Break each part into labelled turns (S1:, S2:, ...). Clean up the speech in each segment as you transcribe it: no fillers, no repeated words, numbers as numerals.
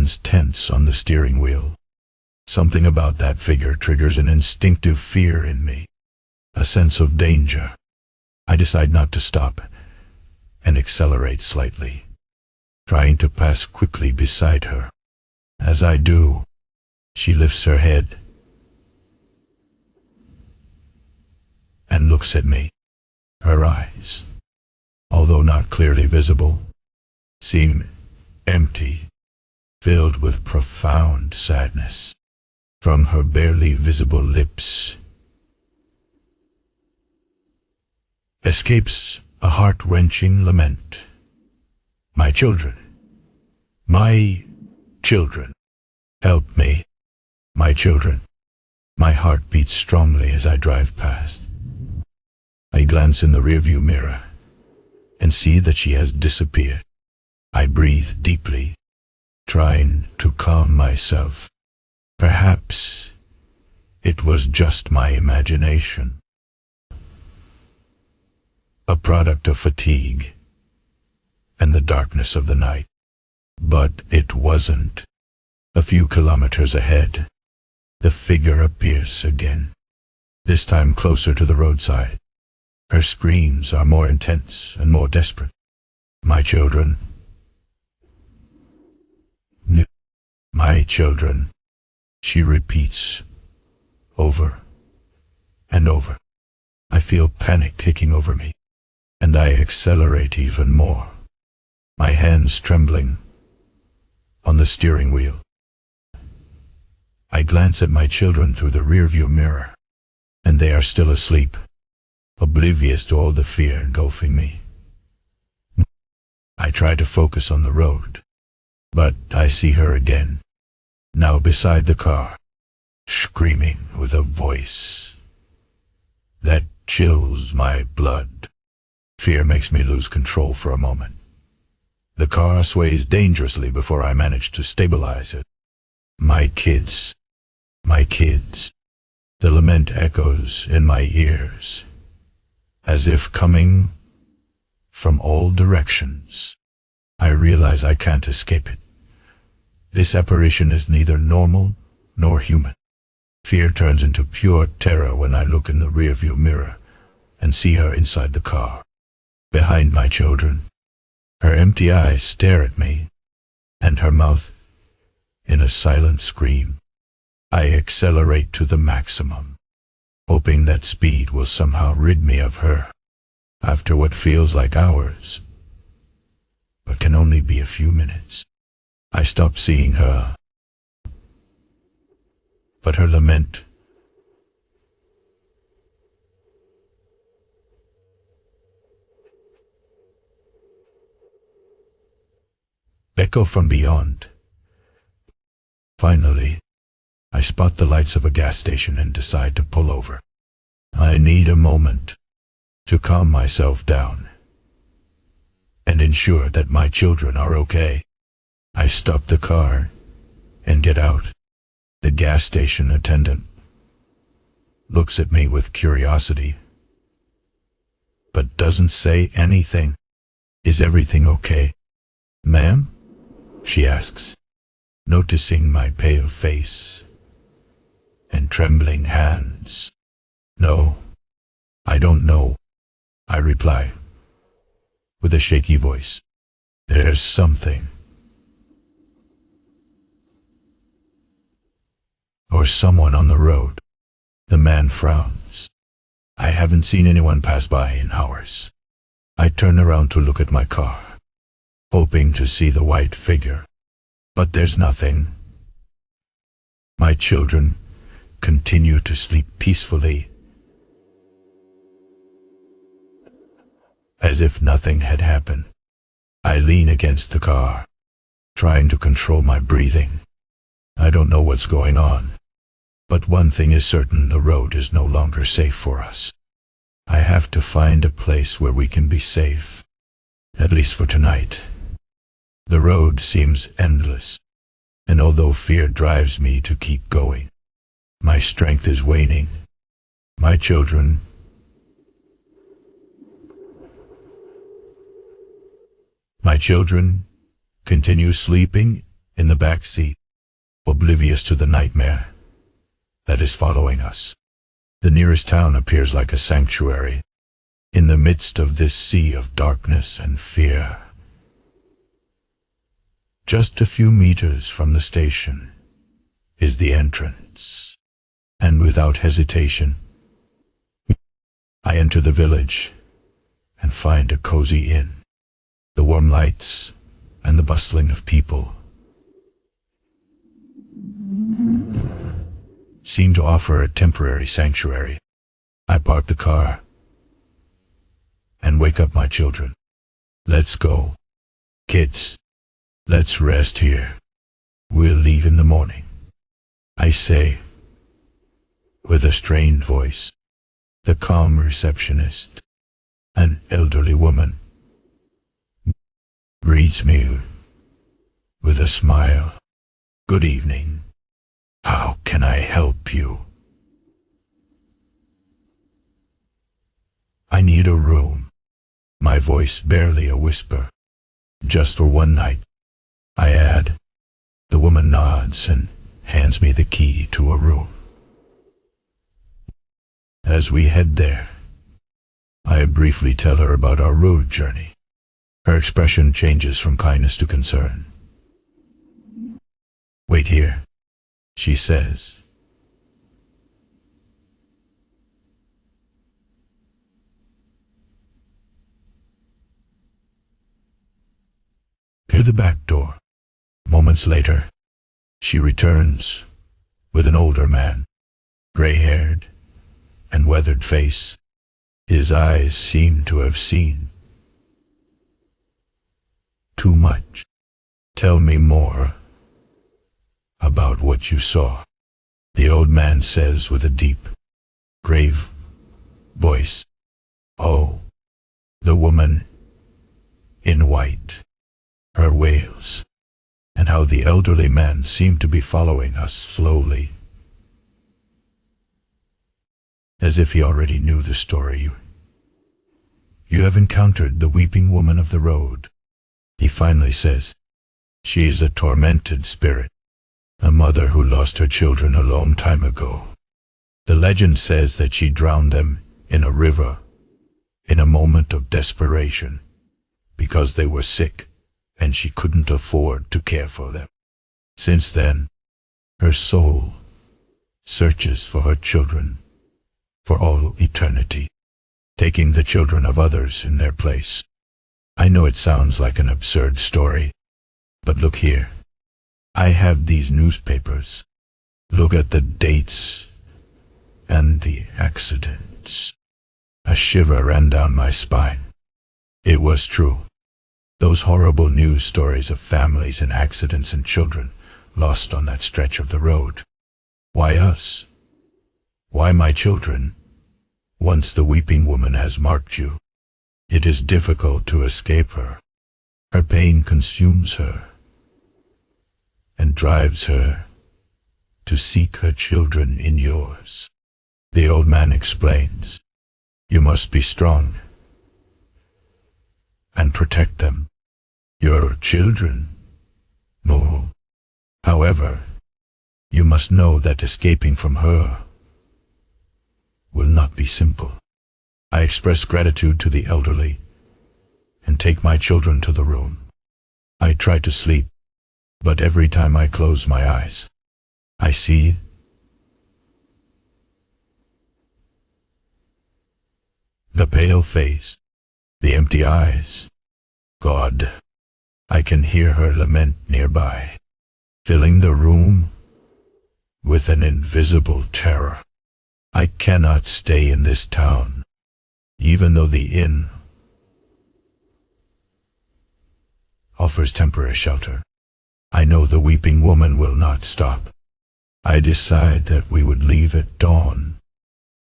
S1: hands tense on the steering wheel. Something about that figure triggers an instinctive fear in me, a sense of danger. I decide not to stop and accelerate slightly, trying to pass quickly beside her. As I do, she lifts her head and looks at me. Her eyes, although not clearly visible, seem empty, filled with profound sadness. From her barely visible lips escapes a heart-wrenching lament. My children, help me, my children. My heart beats strongly as I drive past. I glance in the rearview mirror and see that she has disappeared. I breathe deeply, trying to calm myself. Perhaps it was just my imagination, a product of fatigue and the darkness of the night. But it wasn't. A few kilometers ahead, the figure appears again, this time closer to the roadside. Her screams are more intense and more desperate. My children, my children, she repeats over and over. I feel panic taking over me, and I accelerate even more, my hands trembling on the steering wheel. I glance at my children through the rearview mirror, and they are still asleep, oblivious to all the fear engulfing me. I try to focus on the road, but I see her again, now beside the car, screaming with a voice that chills my blood. Fear makes me lose control for a moment. The car sways dangerously before I manage to stabilize it. My kids, my kids. The lament echoes in my ears, as if coming from all directions. I realize I can't escape it. This apparition is neither normal nor human. Fear turns into pure terror when I look in the rearview mirror and see her inside the car, behind my children. Her empty eyes stare at me, and her mouth in a silent scream. I accelerate to the maximum, hoping that speed will somehow rid me of her. After what feels like hours, but can only be a few minutes, I stop seeing her. But her lament echo from beyond. Finally, I spot the lights of a gas station and decide to pull over. I need a moment to calm myself down and ensure that my children are okay. I stop the car and get out. The gas station attendant looks at me with curiosity, but doesn't say anything. Is everything okay, ma'am? She asks, noticing my pale face and trembling hands. No, I don't know, I reply, with a shaky voice. There's something, or someone on the road. The man frowns. I haven't seen anyone pass by in hours. I turn around to look at my car, hoping to see the white figure, but there's nothing. My children continue to sleep peacefully, as if nothing had happened. I lean against the car, trying to control my breathing. I don't know what's going on, but one thing is certain: the road is no longer safe for us. I have to find a place where we can be safe, at least for tonight. The road seems endless, and although fear drives me to keep going, my strength is waning. My children continue sleeping In the back seat, oblivious to the nightmare that is following us, the nearest town appears like a sanctuary in the midst of this sea of darkness and fear. Just a few meters from the station is the entrance, and without hesitation, I enter the village and find a cozy inn. The warm lights and the bustling of people seem to offer a temporary sanctuary. I park the car and wake up my children. Let's go, kids. Let's rest here. We'll leave in the morning, I say, with a strained voice. The calm receptionist, an elderly woman, greets me with a smile. Good evening. How can I help you? I need a room. My voice barely a whisper. Just for one night, I add. The woman nods and hands me the key to a room. As we head there, I briefly tell her about our road journey. Her expression changes from kindness to concern. Wait here, she says. Near the back door. Moments later, she returns with an older man, gray-haired and weathered face. His eyes seem to have seen too much. Tell me more about what you saw, the old man says with a deep, grave voice. Oh, the woman in white, her wails, and how the elderly man seemed to be following us slowly, as if he already knew the story. You have encountered the weeping woman of the road, he finally says. She is a tormented spirit, a mother who lost her children a long time ago. The legend says that she drowned them in a river in a moment of desperation because they were sick and she couldn't afford to care for them. Since then, her soul searches for her children for all eternity, taking the children of others in their place. I know it sounds like an absurd story, but look here. I have these newspapers. Look at the dates and the accidents. A shiver ran down my spine. It was true. Those horrible news stories of families and accidents and children lost on that stretch of the road. Why us? Why my children? Once the weeping woman has marked you, it is difficult to escape her. Her pain consumes her and drives her to seek her children in yours. The old man explains. You must be strong and protect them. Your children. No. However, you must know that escaping from her will not be simple. I express gratitude to the elderly and take my children to the room. I try to sleep, but every time I close my eyes, I see the pale face, the empty eyes. God, I can hear her lament nearby, filling the room with an invisible terror. I cannot stay in this town, even though the inn offers temporary shelter. I know the weeping woman will not stop. I decide that we would leave at dawn,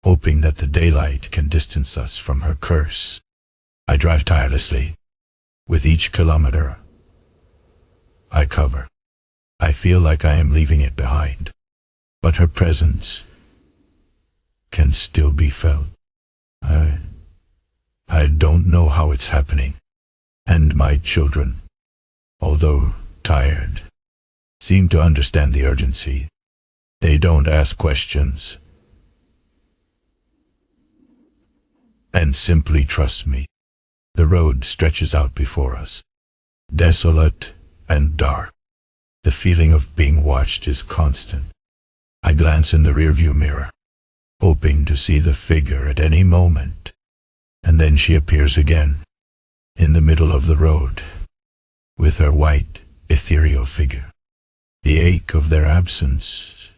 S1: hoping that the daylight can distance us from her curse. I drive tirelessly. With each kilometer I cover, I feel like I am leaving it behind, but her presence can still be felt. I don't know how it's happening, and my children, although tired, seem to understand the urgency. They don't ask questions and simply trust me. The road stretches out before us, desolate and dark. The feeling of being watched is constant. I glance in the rearview mirror, hoping to see the figure at any moment, and then she appears again, in the middle of the road, with her white, ethereal figure. The ache of their absence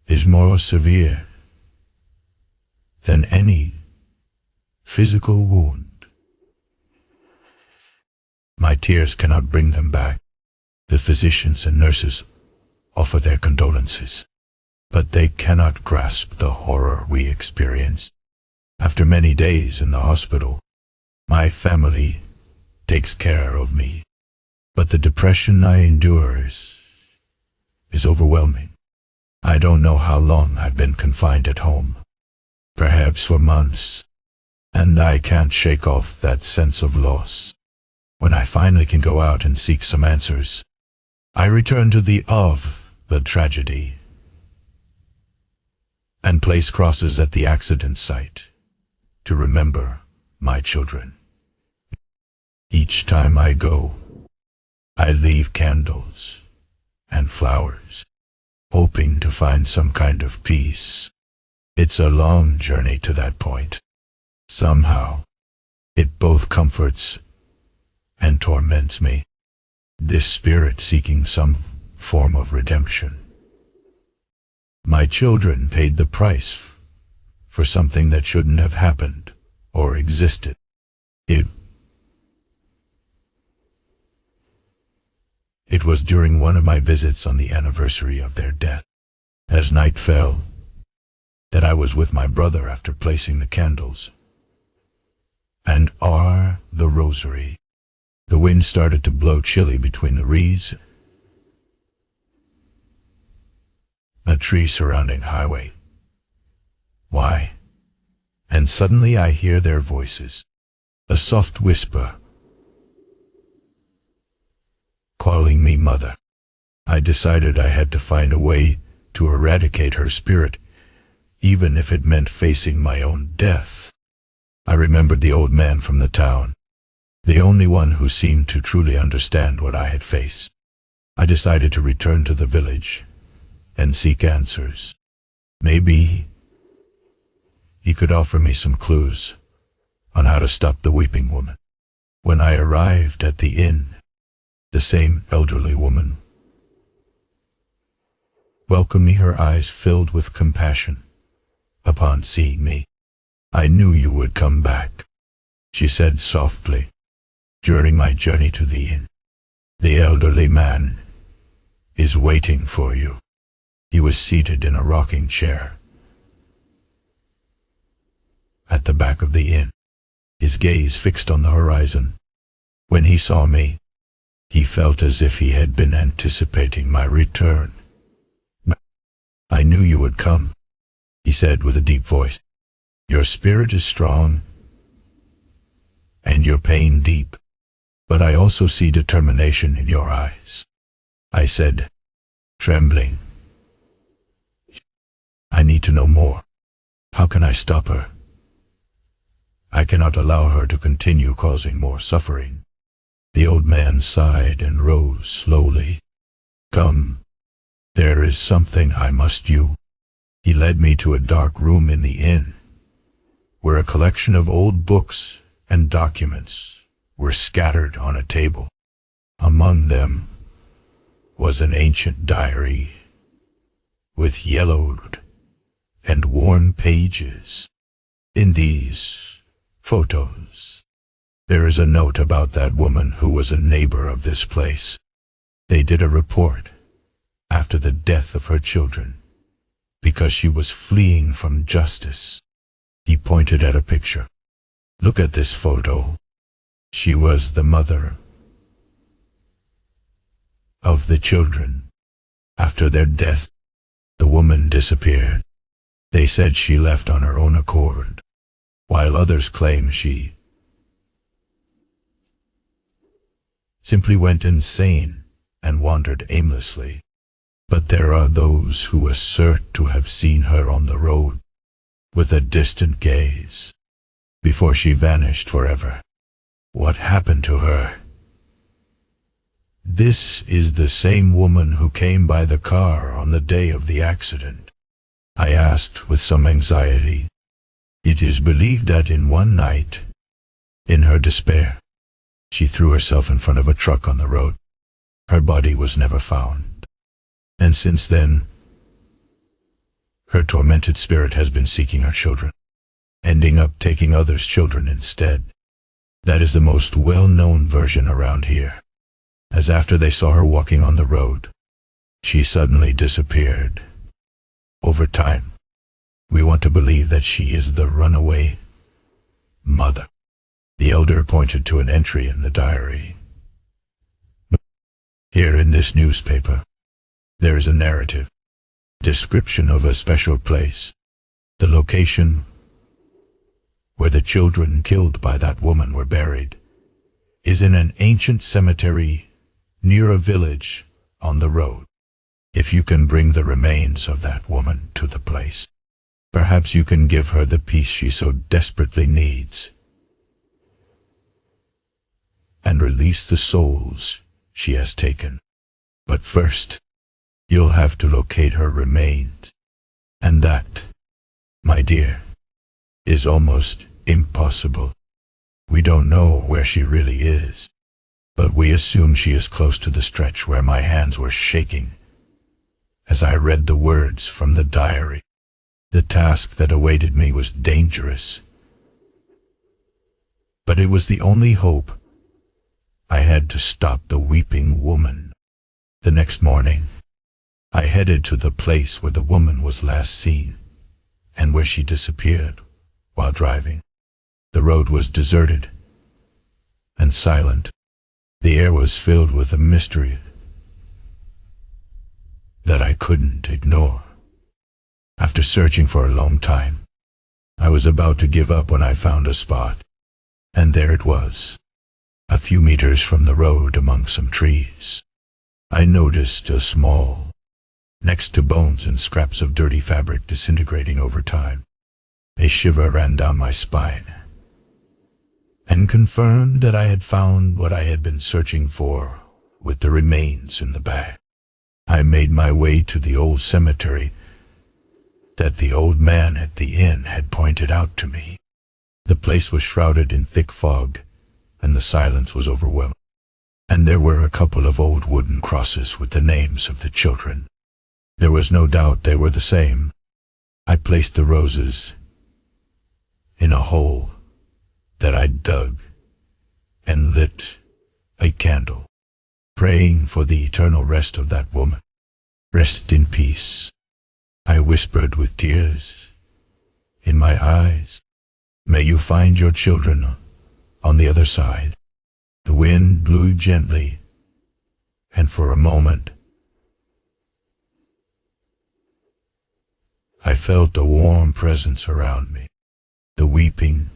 S1: is more severe than any physical wound. My tears cannot bring them back. The physicians and nurses offer their condolences, but they cannot grasp the horror we experienced. After many days in the hospital, my family takes care of me, but the depression I endure is overwhelming. I don't know how long I've been confined at home, perhaps for months, and I can't shake off that sense of loss. When I finally can go out and seek some answers, I return to the tragedy and place crosses at the accident site to remember my children. Each time I go, I leave candles and flowers, hoping to find some kind of peace. It's a long journey to that point. Somehow, it both comforts and torments me. This spirit seeking some form of redemption. My children paid the price for something that shouldn't have happened or existed. It was during one of my visits on the anniversary of their death, as night fell, that I was with my brother after placing the candles and the rosary. The wind started to blow chilly between the reeds, a tree surrounding highway. Why? And suddenly I hear their voices, a soft whisper, calling me mother. I decided I had to find a way to eradicate her spirit, even if it meant facing my own death. I remembered the old man from the town, the only one who seemed to truly understand what I had faced. I decided to return to the village and seek answers. Maybe he could offer me some clues on how to stop the weeping woman. When I arrived at the inn, the same elderly woman welcomed me, her eyes filled with compassion. Upon seeing me, "I knew you would come back," she said softly. "During my journey to the inn, the elderly man is waiting for you." He was seated in a rocking chair at the back of the inn, his gaze fixed on the horizon. When he saw me, he felt as if he had been anticipating my return. "I knew you would come," he said with a deep voice. "Your spirit is strong and your pain deep, but I also see determination in your eyes." I said, trembling, "I need to know more. How can I stop her? I cannot allow her to continue causing more suffering." The old man sighed and rose slowly. "Come, there is something I must do." He led me to a dark room in the inn, where a collection of old books and documents were scattered on a table. Among them was an ancient diary with yellowed and worn pages. In these photos, there is a note about that woman who was a neighbor of this place. They did a report after the death of her children because she was fleeing from justice. He pointed at a picture. "Look at this photo. She was the mother of the children. After their death, the woman disappeared. They said she left on her own accord, while others claim she simply went insane and wandered aimlessly. But there are those who assert to have seen her on the road, with a distant gaze, before she vanished forever. What happened to her? This is the same woman who came by the car on the day of the accident, I asked with some anxiety. It is believed that in one night, in her despair, she threw herself in front of a truck on the road. Her body was never found. And since then, her tormented spirit has been seeking her children, ending up taking others' children instead. That is the most well-known version around here, as after they saw her walking on the road, she suddenly disappeared. Over time, we want to believe that she is the runaway mother. The elder pointed to an entry in the diary. Here in this newspaper, there is a narrative, description of a special place. The location where the children killed by that woman were buried is in an ancient cemetery near a village on the road. If you can bring the remains of that woman to the place, perhaps you can give her the peace she so desperately needs, and release the souls she has taken. But first, you'll have to locate her remains. And that, my dear, is almost impossible. We don't know where she really is, but we assume she is close to the stretch where my hands were shaking as I read the words from the diary. The task that awaited me was dangerous, but it was the only hope. I had to stop the weeping woman. The next morning, I headed to the place where the woman was last seen and where she disappeared while driving. The road was deserted and silent. The air was filled with a mystery that I couldn't ignore. After searching for a long time, I was about to give up when I found a spot, and there it was, a few meters from the road among some trees. I noticed a small, next to bones and scraps of dirty fabric disintegrating over time. A shiver ran down my spine, and confirmed that I had found what I had been searching for with the remains in the bag. I made my way to the old cemetery that the old man at the inn had pointed out to me. The place was shrouded in thick fog, and the silence was overwhelming. And there were a couple of old wooden crosses with the names of the children. There was no doubt they were the same. I placed the roses in a hole that I dug and lit a candle, praying for the eternal rest of that woman. Rest in peace, I whispered with tears in my eyes. May you find your children on the other side. The wind blew gently, and for a moment, I felt a warm presence around me. The weeping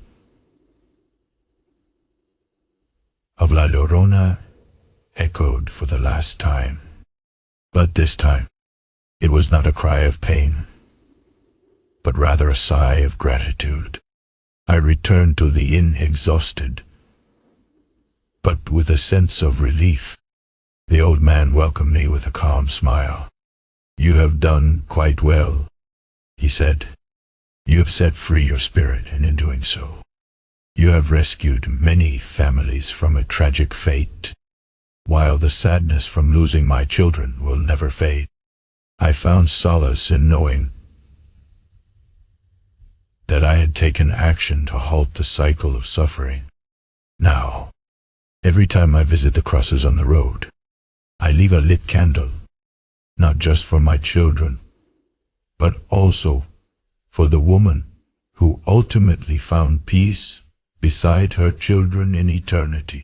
S1: of La Llorona echoed for the last time. But this time, it was not a cry of pain, but rather a sigh of gratitude. I returned to the inn exhausted, but with a sense of relief. The old man welcomed me with a calm smile. You have done quite well, he said. You have set free your spirit, and in doing so, you have rescued many families from a tragic fate, while the sadness from losing my children will never fade. I found solace in knowing that I had taken action to halt the cycle of suffering. Now, every time I visit the crosses on the road, I leave a lit candle, not just for my children, but also for the woman who ultimately found peace beside her children in eternity.